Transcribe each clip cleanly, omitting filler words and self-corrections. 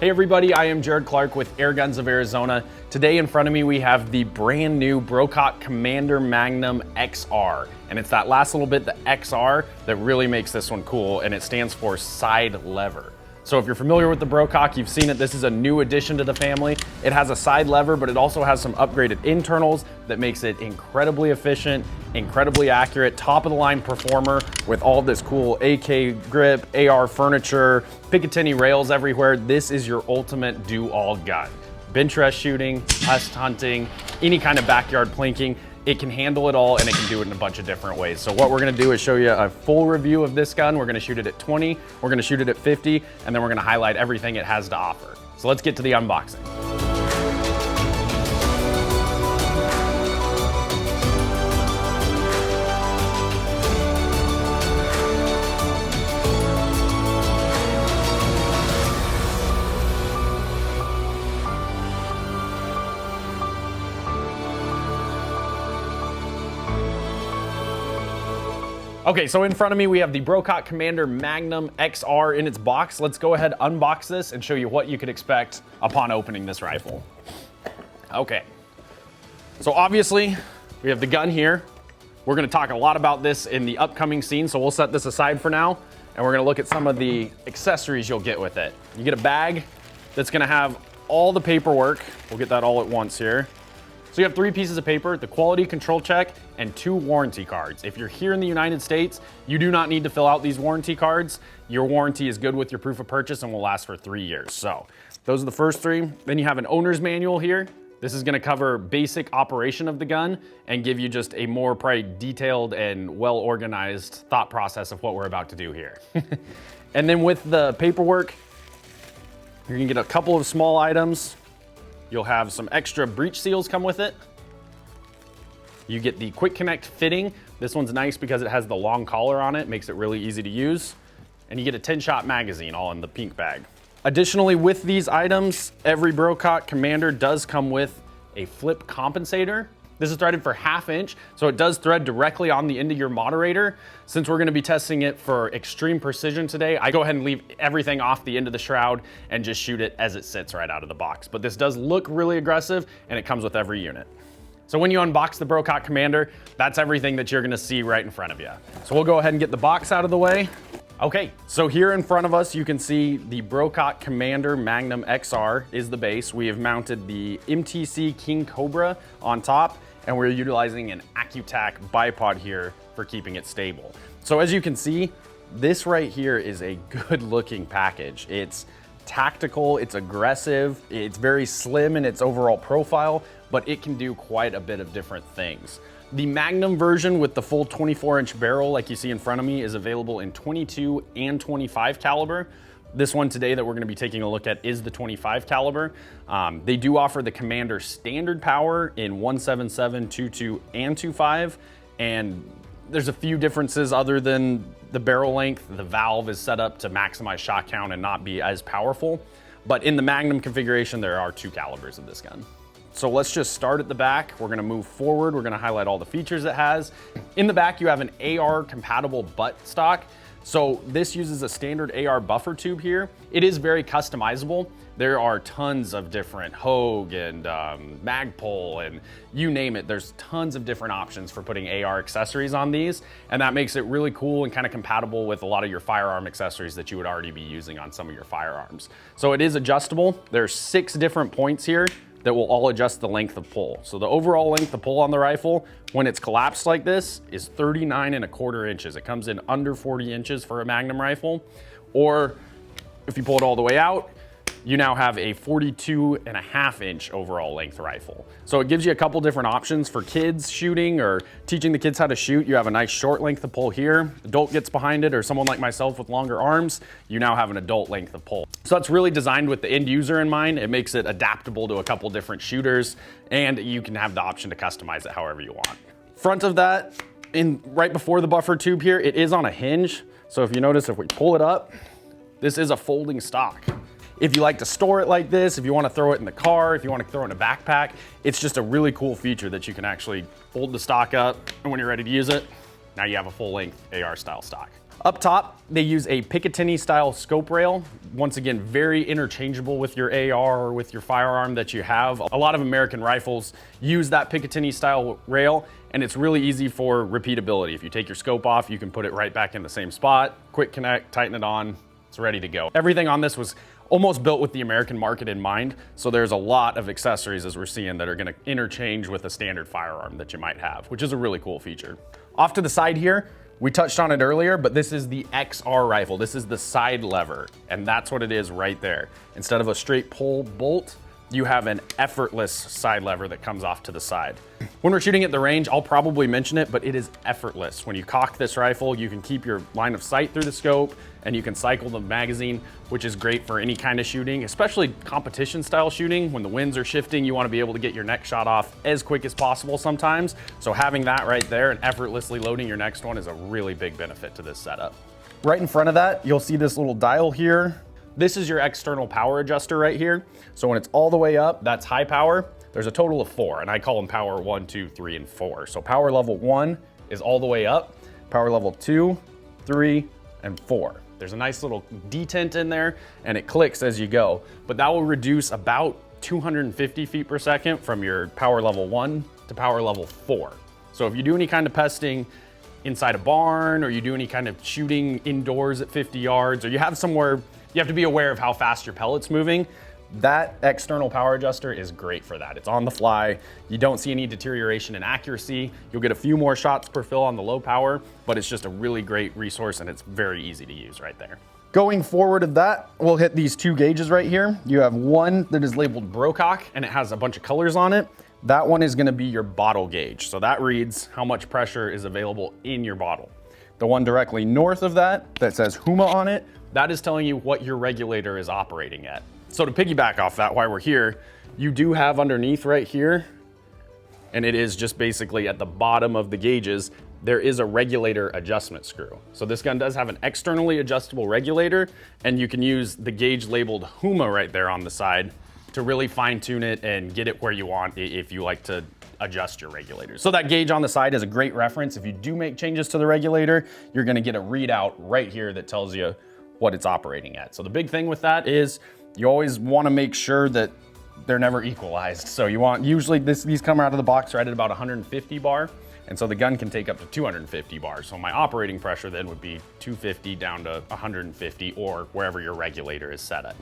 Hey everybody, I am Jared Clark with Airguns of Arizona. Today in front of me we have the brand new Brocock Commander Magnum XR. And it's that last little bit, the XR, that really makes this one cool, and it stands for side lever. So if you're familiar with the Brocock, you've seen it. This is a new addition to the family. It has a side lever, but it also has some upgraded internals that makes it incredibly efficient, incredibly accurate, top of the line performer with all this cool AK grip, AR furniture, Picatinny rails everywhere. This is your ultimate do-all gun. Bench rest shooting, pest hunting, any kind of backyard plinking. It can handle it all, and it can do it in a bunch of different ways. So what we're gonna do is show you a full review of this gun. We're gonna shoot it at 20, we're gonna shoot it at 50, and then we're gonna highlight everything it has to offer. So let's get to the unboxing. Okay, so in front of me we have the Brocock Commander Magnum XR in its box. Let's go ahead, unbox this, and show you what you could expect upon opening this rifle. Okay, so obviously we have the gun here. We're gonna talk a lot about this in the upcoming scene, so we'll set this aside for now, and we're gonna look at some of the accessories you'll get with it. You get a bag that's gonna have all the paperwork. We'll get that all at once here. So you have 3 pieces of paper, the quality control check, and 2 warranty cards. If you're here in the United States, you do not need to fill out these warranty cards. Your warranty is good with your proof of purchase and will last for 3 years. So those are the first 3. Then you have an owner's manual here. This is gonna cover basic operation of the gun and give you just a more probably detailed and well-organized thought process of what we're about to do here. And then with the paperwork, you're gonna get a couple of small items. You'll have some extra breech seals come with it. You get the quick connect fitting. This one's nice because it has the long collar on it, makes it really easy to use. And you get a 10-shot magazine all in the pink bag. Additionally, with these items, every Brocock Commander does come with a flip compensator. This is threaded for 1/2 inch, so it does thread directly on the end of your moderator. Since we're gonna be testing it for extreme precision today, I go ahead and leave everything off the end of the Shroud and just shoot it as it sits right out of the box. But this does look really aggressive, and it comes with every unit. So when you unbox the Brocock Commander, that's everything that you're gonna see right in front of you. So we'll go ahead and get the box out of the way. Okay, so here in front of us, you can see the Brocock Commander Magnum XR is the base. We have mounted the MTC King Cobra on top, and we're utilizing an AccuTac bipod here for keeping it stable. So as you can see, this right here is a good looking package. It's tactical, it's aggressive, it's very slim in its overall profile, but it can do quite a bit of different things. The Magnum version with the full 24-inch barrel, like you see in front of me, is available in 22 and 25 caliber. This one today that we're gonna be taking a look at is the 25 caliber. They do offer the Commander standard power in 177, 22, and 25. And there's a few differences other than the barrel length. The valve is set up to maximize shot count and not be as powerful. But in the Magnum configuration, there are 2 calibers of this gun. So let's just start at the back. We're gonna move forward. We're gonna highlight all the features it has. In the back, you have an AR compatible butt stock. So this uses a standard AR buffer tube here. It is very customizable. There are tons of different Hogue and Magpul and you name it. There's tons of different options for putting AR accessories on these, and that makes it really cool and kind of compatible with a lot of your firearm accessories that you would already be using on some of your firearms. So it is adjustable. There's 6 different points here that will all adjust the length of pull. So the overall length of pull on the rifle, when it's collapsed like this, is 39¼ inches. It comes in under 40 inches for a Magnum rifle. Or if you pull it all the way out, you now have a 42½ inch overall length rifle. So it gives you a couple different options for kids shooting or teaching the kids how to shoot. You have a nice short length of pull here. Adult gets behind it, or someone like myself with longer arms, you now have an adult length of pull. So that's really designed with the end user in mind. It makes it adaptable to a couple different shooters, and you can have the option to customize it however you want. Front of that, right before the buffer tube here, it is on a hinge. So if you notice, if we pull it up, this is a folding stock. If you like to store it like this, if you want to throw it in the car, if you want to throw it in a backpack, it's just a really cool feature that you can actually fold the stock up, and when you're ready to use it, Now you have a full-length AR style stock. Up top, they use a Picatinny style scope rail. Once again, very interchangeable with your AR or with your firearm that you have. A lot of American rifles use that Picatinny style rail, and it's really easy for repeatability. If you take your scope off, you can put it right back in the same spot, quick connect, tighten it on, it's ready to go. Everything on this was almost built with the American market in mind, so there's a lot of accessories, as we're seeing, that are gonna interchange with a standard firearm that you might have, which is a really cool feature. Off to the side here, we touched on it earlier, but this is the XR rifle. This is the side lever, and that's what it is right there. Instead of a straight pull bolt, you have an effortless side lever that comes off to the side. When we're shooting at the range, I'll probably mention it, but it is effortless. When you cock this rifle, you can keep your line of sight through the scope, and you can cycle the magazine, which is great for any kind of shooting, especially competition style shooting. When the winds are shifting, you want to be able to get your next shot off as quick as possible sometimes. So having that right there and effortlessly loading your next one is a really big benefit to this setup. Right in front of that, you'll see this little dial here. This is your external power adjuster right here. So when it's all the way up, that's high power. There's a total of 4, and I call them power 1, 2, 3, and 4. So power level 1 is all the way up. Power level 2, 3, and 4. There's a nice little detent in there, and it clicks as you go. But that will reduce about 250 feet per second from your power level 1 to power level 4. So if you do any kind of pesting inside a barn, or you do any kind of shooting indoors at 50 yards, or you have somewhere you have to be aware of how fast your pellet's moving, that external power adjuster is great for that. It's on the fly. You don't see any deterioration in accuracy. You'll get a few more shots per fill on the low power, but it's just a really great resource, and it's very easy to use right there. Going forward of that, we'll hit these 2 gauges right here. You have one that is labeled Brocock, and it has a bunch of colors on it. That one is gonna be your bottle gauge. So that reads how much pressure is available in your bottle. The one directly north of that says Huma on it, that is telling you what your regulator is operating at. So to piggyback off that, while we're here, you do have underneath right here, and it is just basically at the bottom of the gauges, there is a regulator adjustment screw. So this gun does have an externally adjustable regulator, and you can use the gauge labeled Huma right there on the side to really fine tune it and get it where you want if you like to adjust your regulators. So that gauge on the side is a great reference. If you do make changes to the regulator, you're gonna get a readout right here that tells you what it's operating at. So the big thing with that is you always wanna make sure that they're never equalized. So you want, usually these come out of the box right at about 150 bar. And so the gun can take up to 250 bars. So my operating pressure then would be 250 down to 150 or wherever your regulator is set at.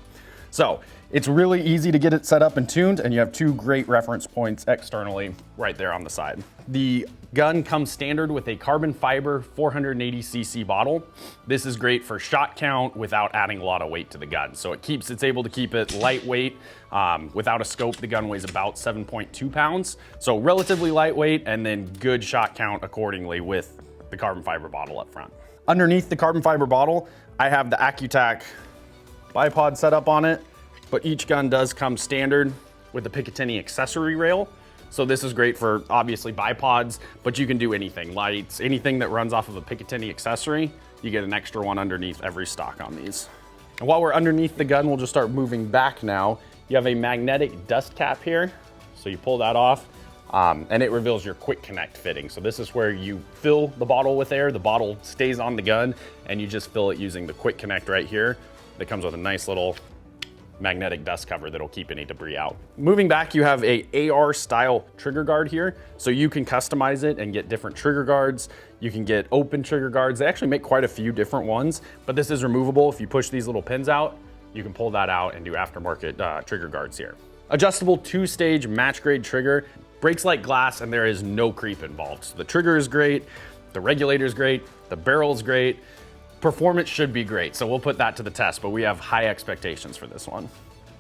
So it's really easy to get it set up and tuned, and you have 2 great reference points externally right there on the side. The gun comes standard with a carbon fiber 480cc bottle. This is great for shot count without adding a lot of weight to the gun. So it's able to keep it lightweight. Without a scope, the gun weighs about 7.2 pounds. So relatively lightweight, and then good shot count accordingly with the carbon fiber bottle up front. Underneath the carbon fiber bottle, I have the AccuTac bipod set up on it, but each gun does come standard with the Picatinny accessory rail. So this is great for obviously bipods, but you can do anything, lights, anything that runs off of a Picatinny accessory, you get an extra one underneath every stock on these. And while we're underneath the gun, we'll just start moving back now. You have a magnetic dust cap here. So you pull that off, and it reveals your quick connect fitting. So this is where you fill the bottle with air, the bottle stays on the gun, and you just fill it using the quick connect right here. That comes with a nice little magnetic dust cover that'll keep any debris out. Moving back, you have a AR style trigger guard here. So you can customize it and get different trigger guards. You can get open trigger guards. They actually make quite a few different ones, but this is removable. If you push these little pins out, you can pull that out and do aftermarket trigger guards here. Adjustable 2-stage match grade trigger, breaks like glass, and there is no creep involved. So the trigger is great, the regulator is great, the barrel is great. Performance should be great, so we'll put that to the test, but we have high expectations for this one.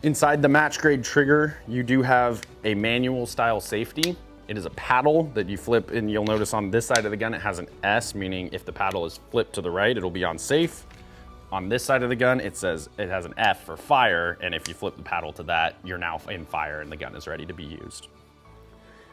Inside the match grade trigger, you do have a manual style safety. It is a paddle that you flip, and you'll notice on this side of the gun, it has an S, meaning if the paddle is flipped to the right, it'll be on safe. On this side of the gun, it says it has an F for fire, and if you flip the paddle to that, you're now in fire and the gun is ready to be used.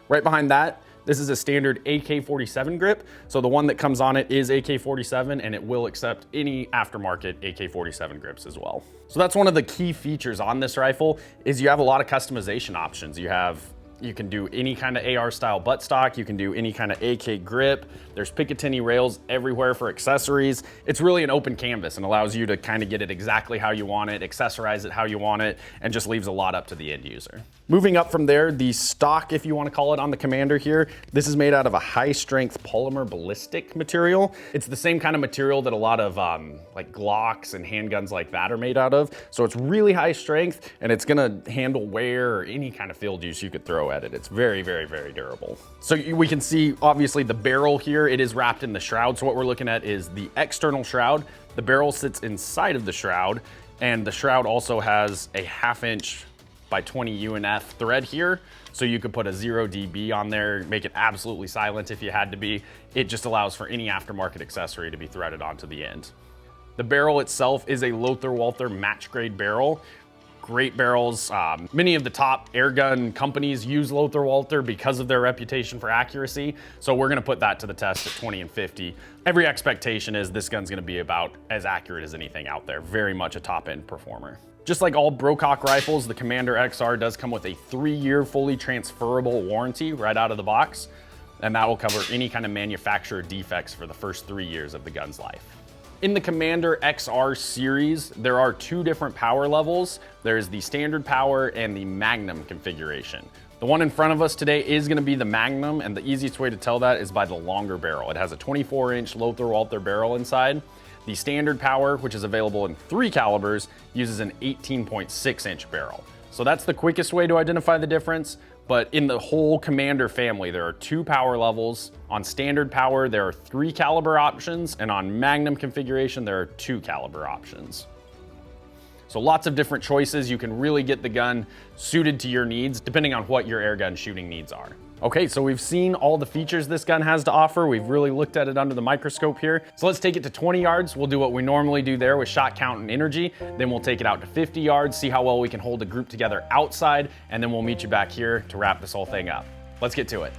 Right behind that, this is a standard AK-47 grip. So the one that comes on it is AK-47, and it will accept any aftermarket AK-47 grips as well. So that's one of the key features on this rifle is you have a lot of customization options. You have You can do any kind of AR style buttstock. You can do any kind of AK grip. There's Picatinny rails everywhere for accessories. It's really an open canvas and allows you to kind of get it exactly how you want it, accessorize it how you want it, and just leaves a lot up to the end user. Moving up from there, the stock, if you want to call it, on the Commander here, this is made out of a high strength polymer ballistic material. It's the same kind of material that a lot of like Glocks and handguns like that are made out of. So it's really high strength and it's gonna handle wear or any kind of field use you could throw at it. It's very, very, very durable. So we can see obviously the barrel here, it is wrapped in the shroud. So what we're looking at is the external shroud. The barrel sits inside of the shroud, and the shroud also has a 1/2 inch by 20 UNF thread here. So you could put a 0 dB on there, make it absolutely silent if you had to be. It just allows for any aftermarket accessory to be threaded onto the end. The barrel itself is a Lothar Walther match grade barrel. Great barrels. Many of the top airgun companies use Lothar Walther because of their reputation for accuracy. So we're gonna put that to the test at 20 and 50. Every expectation is this gun's gonna be about as accurate as anything out there. Very much a top end performer. Just like all Brocock rifles, the Commander XR does come with a 3-year fully transferable warranty right out of the box. And that will cover any kind of manufacturer defects for the first 3 years of the gun's life. In the Commander XR series, there are 2 different power levels. There's the standard power and the Magnum configuration. The one in front of us today is gonna be the Magnum, and the easiest way to tell that is by the longer barrel. It has a 24-inch Lothar Walther barrel inside. The standard power, which is available in 3 calibers, uses an 18.6-inch barrel. So that's the quickest way to identify the difference. But in the whole Commander family, there are 2 power levels. On standard power, there are 3 caliber options, and on Magnum configuration, there are 2 caliber options. So lots of different choices. You can really get the gun suited to your needs, depending on what your airgun shooting needs are. Okay, so we've seen all the features this gun has to offer. We've really looked at it under the microscope here. So let's take it to 20 yards. We'll do what we normally do there with shot count and energy. Then we'll take it out to 50 yards, see how well we can hold a group together outside, and then we'll meet you back here to wrap this whole thing up. Let's get to it.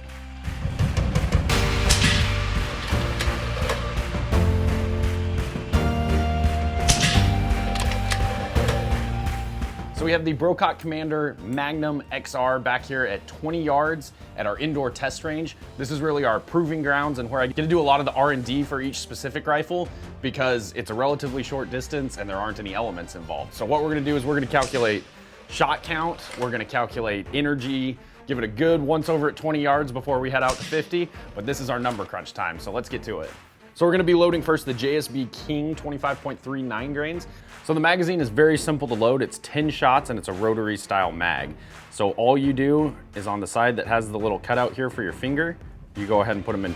So we have the Brocock Commander Magnum XR back here at 20 yards at our indoor test range. This is really our proving grounds and where I get to do a lot of the R&D for each specific rifle because it's a relatively short distance and there aren't any elements involved. So what we're gonna do is we're gonna calculate shot count, we're gonna calculate energy, give it a good once over at 20 yards before we head out to 50, but this is our number crunch time, so let's get to it. So we're gonna be loading first the JSB King 25.39 grains. So the magazine is very simple to load. It's 10 shots and it's a rotary style mag. So all you do is on the side that has the little cutout here for your finger, you go ahead and put them in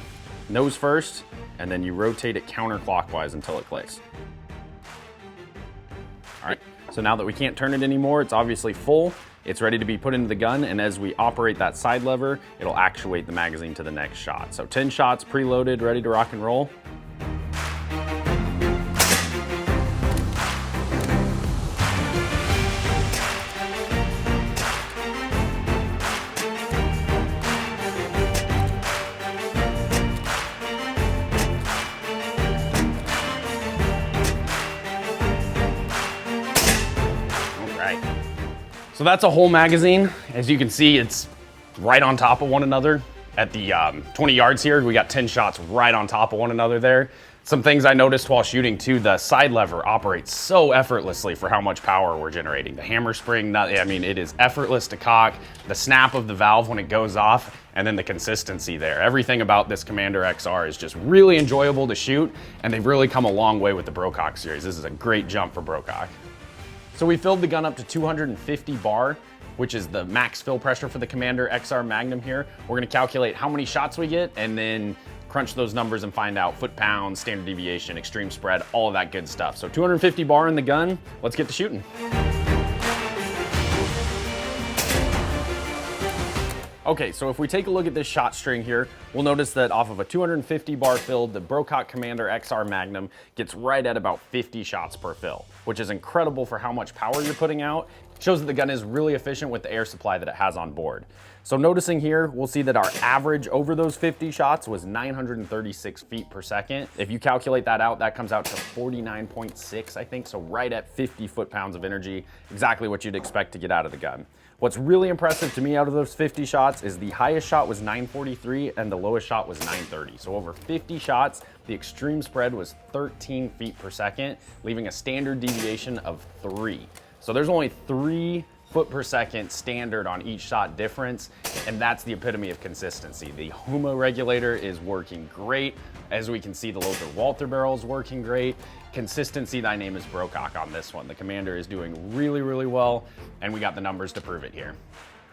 nose first, and then you rotate it counterclockwise until it clicks. All right, so now that we can't turn it anymore, it's obviously full. It's ready to be put into the gun, and as we operate that side lever, it'll actuate the magazine to the next shot. So 10 shots preloaded, ready to rock and roll. So that's a whole magazine. As you can see, it's right on top of one another. At the 20 yards here, we got 10 shots right on top of one another there. Some things I noticed while shooting too, the side lever operates so effortlessly for how much power we're generating. The hammer spring, I mean, it is effortless to cock. The snap of the valve when it goes off, and then the consistency there. Everything about this Commander XR is just really enjoyable to shoot, and they've really come a long way with the Brocock series. This is a great jump for Brocock. So we filled the gun up to 250 bar, which is the max fill pressure for the Commander XR Magnum here. We're gonna calculate how many shots we get and then crunch those numbers and find out foot-pounds, standard deviation, extreme spread, all of that good stuff. So 250 bar in the gun, let's get to shooting. Okay, so if we take a look at this shot string here, we'll notice that off of a 250 bar fill, the Brocock Commander XR Magnum gets right at about 50 shots per fill, which is incredible for how much power you're putting out shows that the gun is really efficient with the air supply that it has on board. So noticing here, we'll see that our average over those 50 shots was 936 feet per second. If you calculate that out, that comes out to 49.6, I think. So right at 50 foot-pounds of energy, exactly what you'd expect to get out of the gun. What's really impressive to me out of those 50 shots is the highest shot was 943 and the lowest shot was 930. So over 50 shots, the extreme spread was 13 feet per second, leaving a standard deviation of 3. So there's only 3 foot per second standard on each shot difference, and that's the epitome of consistency. The Huma regulator is working great. As we can see, the Lothar Walther barrel is working great. Consistency, thy name is Brocock on this one. The Commander is doing really, really well, and we got the numbers to prove it here.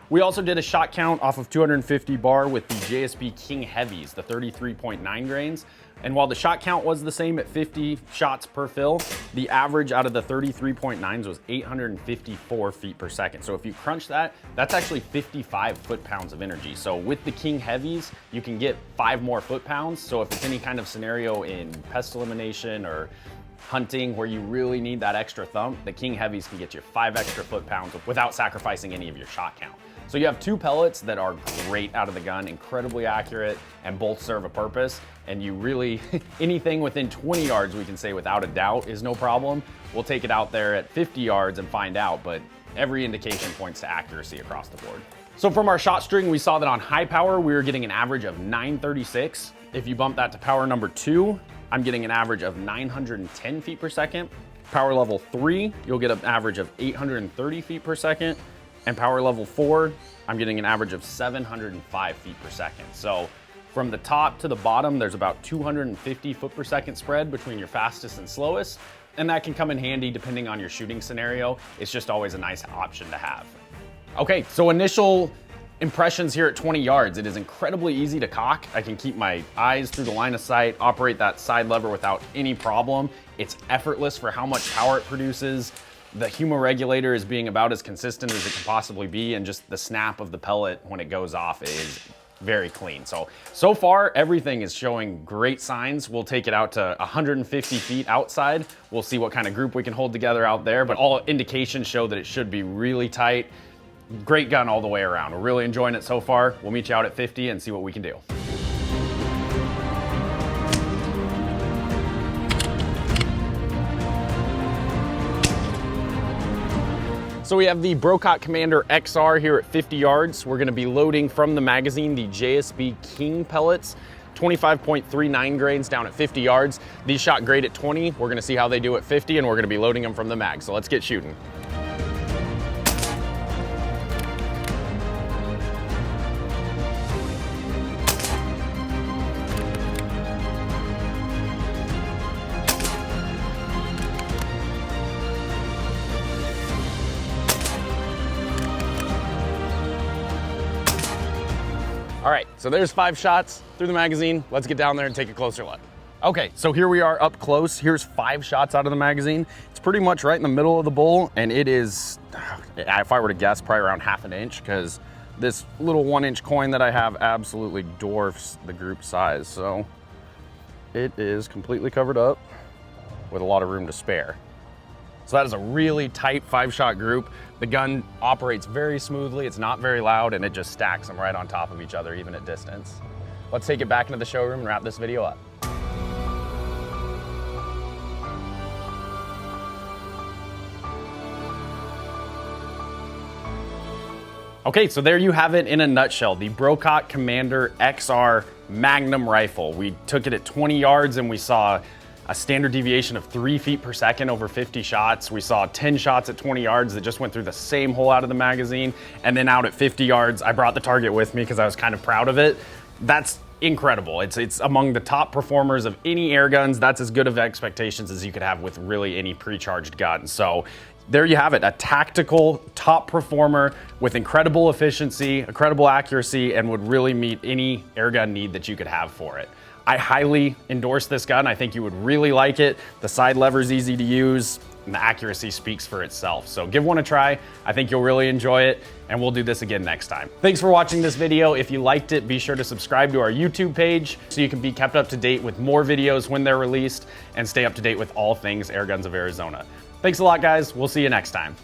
We also did a shot count off of 250 bar with the JSB King Heavies, the 33.9 grains. And while the shot count was the same at 50 shots per fill, the average out of the 33.9s was 854 feet per second. So if you crunch that, that's actually 55 foot-pounds of energy. So with the King Heavies, you can get 5 more foot-pounds. So if it's any kind of scenario in pest elimination or hunting where you really need that extra thump, the King Heavies can get you 5 extra foot-pounds without sacrificing any of your shot count. So you have 2 pellets that are great out of the gun, incredibly accurate, and both serve a purpose. And you really, anything within 20 yards, we can say without a doubt is no problem. We'll take it out there at 50 yards and find out, but every indication points to accuracy across the board. So from our shot string, we saw that on high power, we were getting an average of 936. If you bump that to power number 2, I'm getting an average of 910 feet per second. Power level 3, you'll get an average of 830 feet per second. And power level 4, I'm getting an average of 705 feet per second. So from the top to the bottom, there's about 250 foot per second spread between your fastest and slowest. And that can come in handy depending on your shooting scenario. It's just always a nice option to have. Okay, so initial impressions here at 20 yards. It is incredibly easy to cock. I can keep my eyes through the line of sight, operate that side lever without any problem. It's effortless for how much power it produces. The Huma regulator is being about as consistent as it can possibly be, and just the snap of the pellet when it goes off is very clean. So far, everything is showing great signs. We'll take it out to 150 feet outside. We'll see what kind of group we can hold together out there, but all indications show that it should be really tight. Great gun all the way around. We're really enjoying it so far. We'll meet you out at 50 and see what we can do. So we have the Brocock Commander XR here at 50 yards. We're gonna be loading from the magazine the JSB King pellets, 25.39 grains down at 50 yards. These shot great at 20. We're gonna see how they do at 50, and we're gonna be loading them from the mag. So let's get shooting. All right, so there's 5 shots through the magazine. Let's get down there and take a closer look. Okay, so here we are up close. Here's 5 shots out of the magazine. It's pretty much right in the middle of the bowl, and it is, if I were to guess, probably around 1/2 inch, because this little 1-inch coin that I have absolutely dwarfs the group size. So it is completely covered up with a lot of room to spare. So that is a really tight 5-shot group. The gun operates very smoothly, it's not very loud, and it just stacks them right on top of each other, even at distance. Let's take it back into the showroom and wrap this video up. Okay, so there you have it in a nutshell, the Brocock Commander XR Magnum rifle. We took it at 20 yards and we saw a standard deviation of 3 feet per second over 50 shots. We saw 10 shots at 20 yards that just went through the same hole out of the magazine. And then out at 50 yards, I brought the target with me because I was kind of proud of it. That's incredible. It's among the top performers of any air guns. That's as good of expectations as you could have with really any pre-charged gun. So there you have it, a tactical top performer with incredible efficiency, incredible accuracy, and would really meet any airgun need that you could have for it. I highly endorse this gun. I think you would really like it. The side lever is easy to use, and the accuracy speaks for itself. So give one a try. I think you'll really enjoy it, and we'll do this again next time. Thanks for watching this video. If you liked it, be sure to subscribe to our YouTube page so you can be kept up to date with more videos when they're released and stay up to date with all things Airguns of Arizona. Thanks a lot, guys. We'll see you next time.